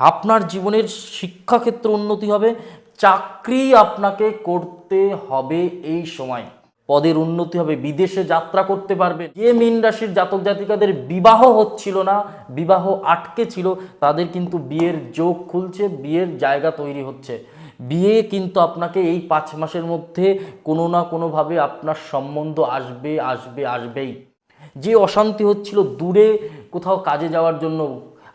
আপনার জীবনের শিক্ষাক্ষেত্রে উন্নতি হবে, চাকরি আপনাকে করতে হবে এই সময়, পদের উন্নতি হবে, বিদেশে যাত্রা করতে পারবেন। যে মীন রাশির জাতক জাতিকাদের বিবাহ হচ্ছিল না, বিবাহ আটকে ছিল, তাদের কিন্তু বিয়ের যোগ খুলছে, বিয়ের জায়গা তৈরি হচ্ছে। বিয়ে কিন্তু আপনাকে এই 5 মাসের মধ্যে কোনো না কোনোভাবে আপনার সম্বন্ধ আসবে আসবে আসবেই। যে অশান্তি হচ্ছিল দূরে কোথাও কাজে যাওয়ার জন্য,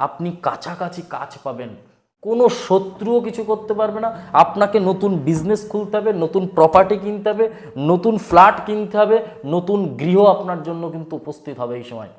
আপনি কাছাকাছি কাজ পাবেন। কোনো শত্রুও কিছু করতে পারবে না। আপনাকে নতুন বিজনেস খুলতে হবে, নতুন প্রপার্টি কিনতে হবে, নতুন ফ্ল্যাট কিনতে হবে, নতুন গৃহ আপনার জন্য কিন্তু উপস্থিত হবে এই সময়।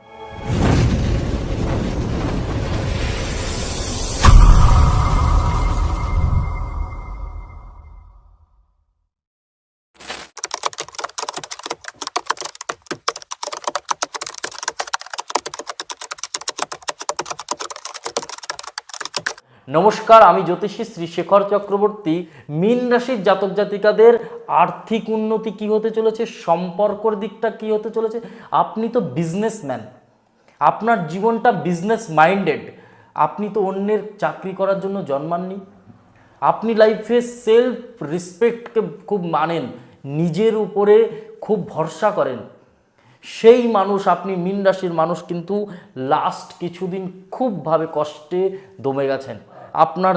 নমস্কার, আমি জ্যোতিষী শ্রী শেখর চক্রবর্তী। মীন রাশির জাতক জাতিকাদের আর্থিক উন্নতি কি হতে চলেছে, সম্পর্কর দিকটা কি হতে চলেছে। আপনি তো বিজনেসম্যান, আপনার জীবনটা বিজনেস মাইন্ডেড। আপনি তো অন্যের চাকরি করার জন্য জন্মাননি। আপনি লাইফে সেলফ রেসপেক্টকে খুব মানেন, নিজের উপরে খুব ভরসা করেন। সেই মানুষ, আপনি মীন রাশির মানুষ কিন্তু লাস্ট কিছুদিন খুবভাবে কষ্টে দমে গেছেন। আপনার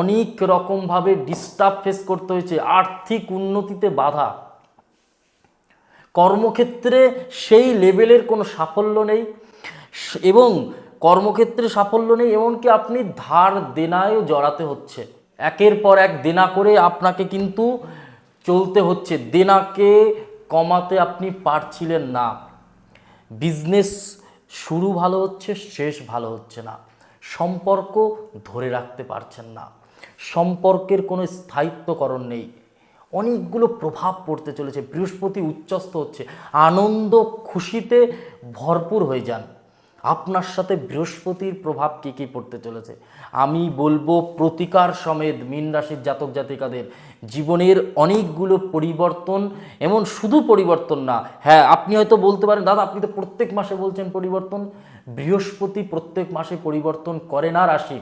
অনেক রকমভাবে ডিস্টার্ব ফেস করতে হয়েছে, আর্থিক উন্নতিতে বাধা, কর্মক্ষেত্রে সেই লেভেলের কোনো সাফল্য নেই, এবং কর্মক্ষেত্রে সাফল্য নেই, এমনকি আপনি ধার দেনায়ও জড়াতে হচ্ছে। একের পর এক দেনা করে আপনাকে কিন্তু চলতে হচ্ছে, দেনাকে কমাতে আপনি পারছিলেন না। বিজনেস শুরু ভালো হচ্ছে, শেষ ভালো হচ্ছে না। সম্পর্ক ধরে রাখতে পারছেন না, সম্পর্কের কোনো স্থায়িত্বকরণ নেই। অনেকগুলো প্রভাব পড়তে চলেছে, বৃহস্পতি উচ্চস্থ হচ্ছে, আনন্দ খুশিতে ভরপুর হয়ে যান। আপনার সাথে বৃহস্পতির প্রভাব কী কী পড়তে চলেছে আমি বলবো। প্রতিকার সমেত মীন রাশির জাতক জাতিকাদের জীবনের অনেকগুলো পরিবর্তন, এমন শুধু পরিবর্তন না, হ্যাঁ আপনি হয়তো বলতে পারেন দাদা আপনি তো প্রত্যেক মাসে বলছেন পরিবর্তন। বৃহস্পতি প্রত্যেক মাসে পরিবর্তন করে না রাশি।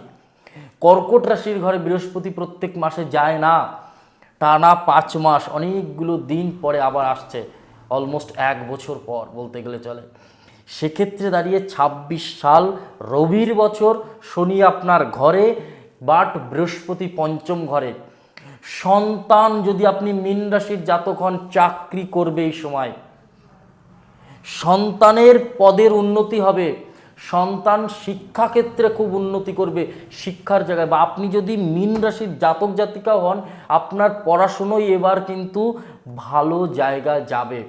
কর্কট রাশির ঘরে বৃহস্পতি প্রত্যেক মাসে যায় না, টানা 5 মাস, অনেকগুলো দিন পরে আবার আসছে, অলমোস্ট 1 বছর পর বলতে গেলে চলে। সেক্ষেত্রে দাঁড়িয়ে 26 সাল রবির বছর, শনি আপনার ঘরে, বাট বৃহস্পতি পঞ্চম ঘরে। সন্তান, যদি আপনি মীন রাশির জাতক হন, চাকরি করবে এই সময়, সন্তানের পদের উন্নতি হবে, সন্তান শিক্ষাক্ষেত্রে খুব উন্নতি করবে, শিক্ষার জায়গায়। বা আপনি যদি মীন রাশির জাতক জাতিকা হন, আপনার পড়াশুনোই এবার কিন্তু ভালো জায়গায় যাবে,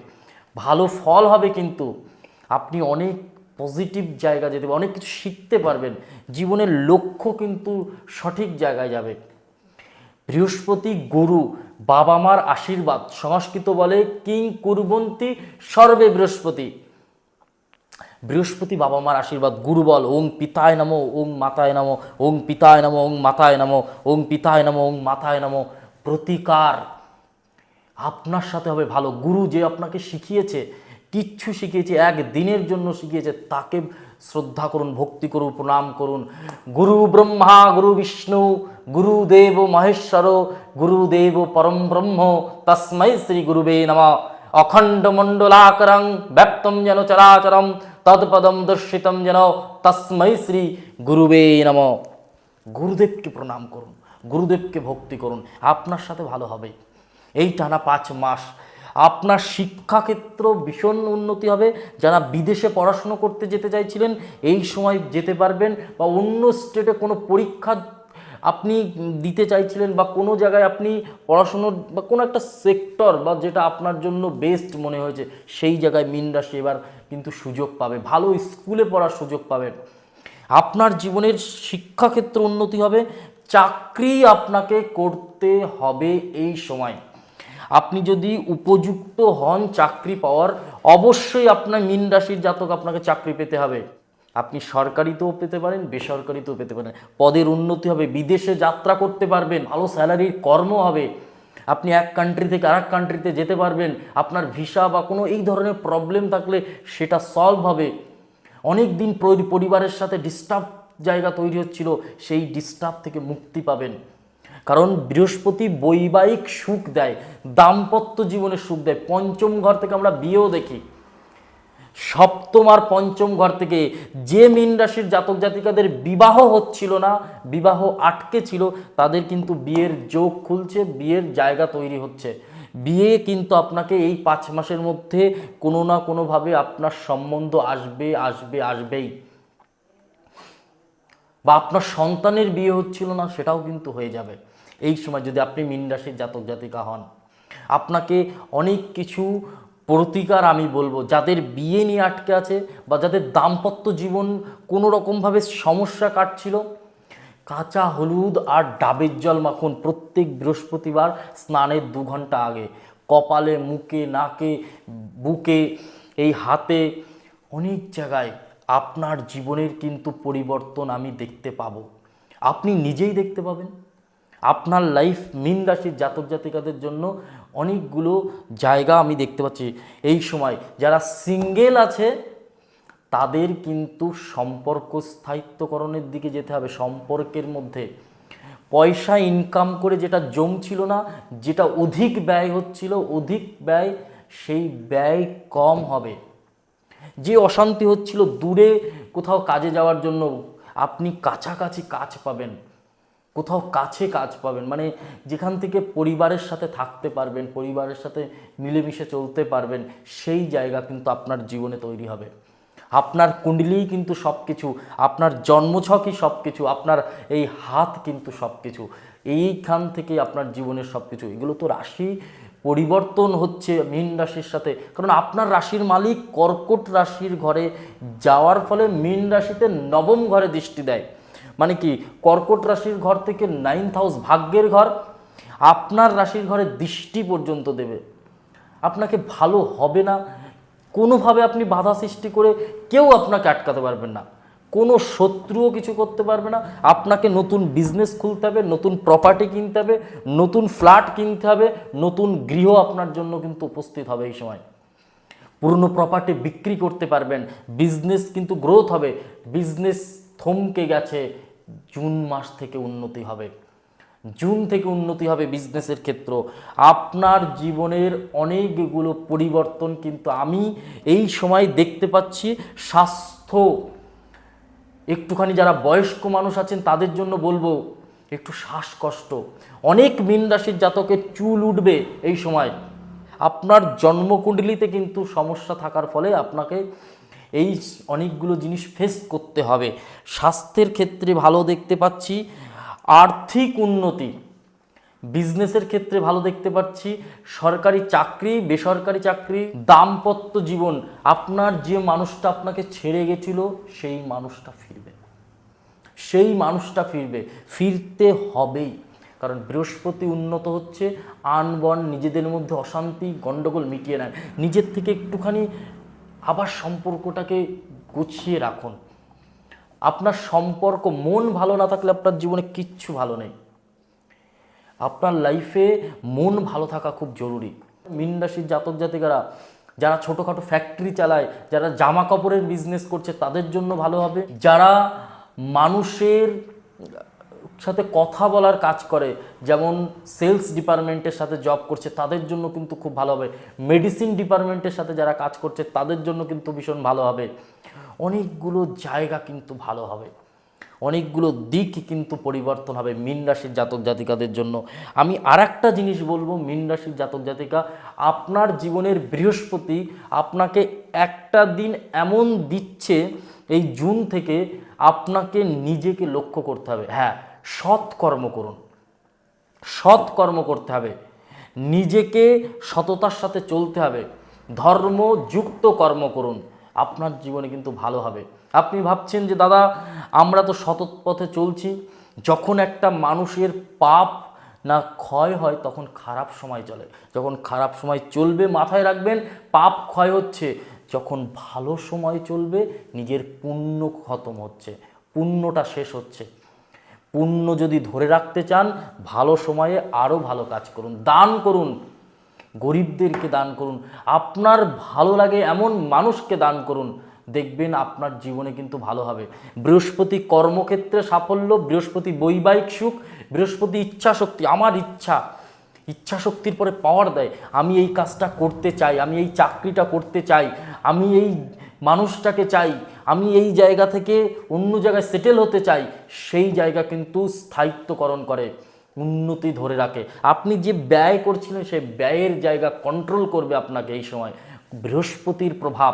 ভালো ফল হবে, কিন্তু আপনি অনেক পজিটিভ জায়গা যেতে, অনেক কিছু শিখতে পারবেন, জীবনের লক্ষ্য কিন্তু সঠিক জায়গায় যাবে। বৃহস্পতি গুরু, বাবা মার আশীর্বাদ, সংস্কৃত বলে কিং কুর্বন্তী সর্বে বৃহস্পতি। বৃহস্পতি বাবা মার আশীর্বাদ, গুরু বল ওং পিতায় নমো ওং মাতায় নমো, ওং পিতায় নমো ওং মাতায় নমো, ওং পিতায় নমো ওং মাতায় নমো। প্রতিকার আপনার সাথে হবে ভালো। গুরু যে আপনাকে শিখিয়েছে, কিচ্ছু শিখিয়েছে, একদিনের জন্য শিখিয়েছে, তাকে শ্রদ্ধা করুন, ভক্তি করুন, প্রণাম করুন। গুরু ব্রহ্মা গুরু বিষ্ণু গুরুদেব মহেশ্বর গুরুদেব পরম ব্রহ্ম তস্मै শ্রী গুরুবে নমঃ। অখণ্ড মণ্ডলাকারং ব্যক্তম যেন চরাচরম তৎপদম দর্শিতম যেন তস্मै শ্রী গুরুবে নমঃ। গুরুদেবকে প্রণাম করুন, গুরুদেবকে ভক্তি করুন, আপনার সাথে ভালো হবে। এই টানা 5 মাস আপনার শিক্ষাক্ষেত্র ভীষণ উন্নতি হবে। যারা বিদেশে পড়াশুনো করতে যেতে চাইছিলেন, এই সময় যেতে পারবেন। বা অন্য স্টেটে কোনো পরীক্ষা আপনি দিতে চাইছিলেন, বা কোনো জায়গায় আপনি পড়াশুনোর বা কোনো একটা সেক্টর বা যেটা আপনার জন্য বেস্ট মনে হয়েছে, সেই জায়গায় মীন রাশি এবার কিন্তু সুযোগ পাবে, ভালো স্কুলে পড়ার সুযোগ পাবেন। আপনার জীবনের শিক্ষাক্ষেত্র উন্নতি হবে, চাকরি আপনাকে করতে হবে এই সময়। আপনি যদি উপযুক্ত হন চাকরি পাওয়ার, অবশ্যই আপনার মীন রাশির জাতক আপনাকে চাকরি পেতে হবে। আপনি সরকারিতেও পেতে পারেন, বেসরকারিতেও পেতে পারেন। পদের উন্নতি হবে, বিদেশে যাত্রা করতে পারবেন, ভালো স্যালারির কর্ম হবে, আপনি এক কান্ট্রি থেকে আরেক কান্ট্রিতে যেতে পারবেন। আপনার ভিসা বা কোনো এই ধরনের প্রবলেম থাকলে সেটা সলভ হবে। অনেক দিন পরিবারের সাথে ডিস্টার্ব জায়গা তৈরি হচ্ছিল, সেই ডিস্টার্ব থেকে মুক্তি পাবেন। কারণ বৃহস্পতি বৈবাহিক সুখ দেয়, দাম্পত্য জীবনে সুখ দেয়। পঞ্চম ঘর থেকে আমরা বিয়েও দেখি। সপ্তম আর পঞ্চম ঘর থেকে যে মীন রাশির জাতক জাতিকাদের বিবাহ হচ্ছিল না, বিবাহ আটকে ছিল, তাদের কিন্তু বিয়ের যোগ খুলছে, বিয়ের জায়গা তৈরি হচ্ছে। বিয়ে কিন্তু আপনাকে এই 5 মাসের মধ্যে কোনো না কোনোভাবে আপনার সম্বন্ধ আসবেই। বা আপনার সন্তানের বিয়ে হচ্ছিল না, সেটাও কিন্তু হয়ে যাবে এই সময়, যদি আপনি মীন রাশির জাতক জাতিকা হন। আপনাকে অনেক কিছু প্রতিকার আমি বলবো, যাদের বিয়ে নিয়ে আটকে আছে বা যাদের দাম্পত্য জীবন কোনো রকমভাবে সমস্যা কাটছিল, কাঁচা হলুদ আর ডাবের জল মাখুন প্রত্যেক বৃহস্পতিবার স্নানের 2 ঘন্টা আগে, কপালে, মুখে, নাকে, বুকে, এই হাতে, অনেক জায়গায় আপনার জীবনের কিন্তু পরিবর্তন আমি দেখতে পাবো, আপনি নিজেই দেখতে পাবেন। আপনার লাইফ মীন রাশির জাতক জাতিকাদের জন্য অনেকগুলো জায়গা আমি দেখতে পাচ্ছি এই সময়। যারা সিঙ্গেল আছে তাদের কিন্তু সম্পর্ক স্থায়িত্বকরণের দিকে যেতে হবে। সম্পর্কের মধ্যে পয়সা ইনকাম করে যেটা জমছিল না, যেটা অধিক ব্যয় হচ্ছিল, অধিক ব্যয়, সেই ব্যয় কম হবে। যে অশান্তি হচ্ছিল, দূরে কোথাও কাজে যাওয়ার জন্য আপনি কাছাকাছি কাজ পাবেন, কোথাও কাছে কাজ পাবেন, মানে যেখান থেকে পরিবারের সাথে থাকতে পারবেন, পরিবারের সাথে মিলেমিশে চলতে পারবেন, সেই জায়গা কিন্তু আপনার জীবনে তৈরি হবে। আপনার কুণ্ডলিই কিন্তু সব কিছু, আপনার জন্মছকই সব কিছু, আপনার এই হাত কিন্তু সব কিছু, এইখান থেকে আপনার জীবনের সব কিছু। এগুলো তো রাশি পরিবর্তন হচ্ছে মীন রাশির সাথে, কারণ আপনার রাশির মালিক কর্কট রাশির ঘরে যাওয়ার ফলে মীন রাশিতে 9ম ঘরে দৃষ্টি দেয়। মানে কি, কর্কট রাশির ঘর থেকে 9th হাউস, ভাগ্যের ঘর, আপনার রাশির ঘরে দৃষ্টি পর্যন্ত দেবে। আপনাকে ভালো হবে না, কোনোভাবে আপনি বাধা সৃষ্টি করে কেউ আপনাকে আটকাতে পারবেন না, কোনো শত্রুও কিছু করতে পারবে না। আপনাকে নতুন বিজনেস খুলতে হবে, নতুন প্রপার্টি কিনতে হবে, নতুন ফ্ল্যাট কিনতে হবে, নতুন গৃহ আপনার জন্য কিন্তু উপস্থিত হবে এই সময়। পুরনো প্রপার্টি বিক্রি করতে পারবেন, বিজনেস কিন্তু গ্রোথ হবে। বিজনেস থমকে গেছে, জুন মাস থেকে উন্নতি হবে, জুন থেকে উন্নতি হবে বিজনেসের ক্ষেত্র। আপনার জীবনের অনেকগুলো পরিবর্তন কিন্তু আমি এই সময় দেখতে পাচ্ছি। স্বাস্থ্য, একটুখানি যারা বয়স্ক মানুষ আছেন তাদের জন্য বলবো একটু শ্বাসকষ্ট, অনেক মীন রাশির জাতকের চুল উঠবে এই সময়। আপনার জন্মকুণ্ডলিতে কিন্তু সমস্যা থাকার ফলে আপনাকে এই অনেকগুলো জিনিস ফেস করতে হবে। স্বাস্থ্যের ক্ষেত্রে ভালো দেখতে পাচ্ছি, আর্থিক উন্নতি, বিজনেসের ক্ষেত্রে ভালো দেখতে পাচ্ছি, সরকারি চাকরি, বেসরকারি চাকরি, দাম্পত্য জীবন, আপনার যে মানুষটা আপনাকে ছেড়ে গেছিল সেই মানুষটা ফিরবে, সেই মানুষটা ফিরবে, ফিরতে হবেই। কারণ বৃহস্পতি উন্নত হচ্ছে, আনবন, নিজেদের মধ্যে অশান্তি গণ্ডগোল মিটিয়ে নেন, নিজের থেকে একটুখানি আবার সম্পর্কটাকে গুছিয়ে রাখুন। আপনার সম্পর্ক, মন ভালো না থাকলে আপনার জীবনে কিচ্ছু ভালো নেই। আপনার লাইফে মন ভালো থাকা খুব জরুরি। মীন রাশির জাতক জাতিকারা যারা ছোটোখাটো ফ্যাক্টরি চালায়, যারা জামা কাপড়ের বিজনেস করছে তাদের জন্য ভালো হবে। যারা মানুষের সাথে কথা বলার কাজ করে, যেমন সেলস ডিপার্টমেন্টের সাথে জব করছে, তাদের জন্য কিন্তু খুব ভালো হবে। মেডিসিন ডিপার্টমেন্টের সাথে যারা কাজ করছে তাদের জন্য কিন্তু ভীষণ ভালো হবে। অনেকগুলো জায়গা কিন্তু ভালো হবে, অনেকগুলো দিক কিন্তু পরিবর্তন হবে মীন রাশির জাতক জাতিকাদের জন্য। আমি আরেকটা জিনিস বলবো, মীন রাশির জাতক জাতিকা, আপনার জীবনের বৃহস্পতি আপনাকে একটা দিন এমন দিচ্ছে এই জুন থেকে, আপনাকে নিজেকে লক্ষ্য করতে হবে। হ্যাঁ, সৎকর্ম করুন, সৎকর্ম করতে হবে, নিজেকে সততার সাথে চলতে হবে, ধর্মযুক্ত কর্ম করুন, আপনার জীবনে কিন্তু ভালো হবে। আপনি ভাবছেন যে দাদা আমরা তো সৎ পথে চলছি, যখন একটা মানুষের পাপ না ক্ষয় হয় তখন খারাপ সময় চলে, যখন খারাপ সময় চলবে মাথায় রাখবেন পাপ ক্ষয় হচ্ছে, যখন ভালো সময় চলবে নিজের পুণ্য খতম হচ্ছে, পুণ্যটা শেষ হচ্ছে। পুণ্য যদি ধরে রাখতে চান, ভালো সময়ে আরও ভালো কাজ করুন, দান করুন, গরিবদেরকে দান করুন, আপনার ভালো লাগে এমন মানুষকে দান করুন দেখবেন আপনার জীবনে কিন্তু ভালো হবে। বৃহস্পতি কর্মক্ষেত্রে সাফল্য, বৃহস্পতি বৈবাহিক সুখ, বৃহস্পতি ইচ্ছা শক্তি, আমার ইচ্ছা শক্তির পরে পাওয়ার দেয়। আমি এই কাজটা করতে চাই, আমি এই চাকরিটা করতে চাই, আমি এই মানুষটাকে চাই, আমি এই জায়গা থেকে অন্য জায়গায় সেটেল হতে চাই, সেই জায়গা কিন্তু স্থায়িত্বকরণ করে, উন্নতি ধরে রাখে। আপনি যে ব্যয় করছিলেন সেই ব্যয়ের জায়গা কন্ট্রোল করবে আপনাকে এই সময় বৃহস্পতির প্রভাব।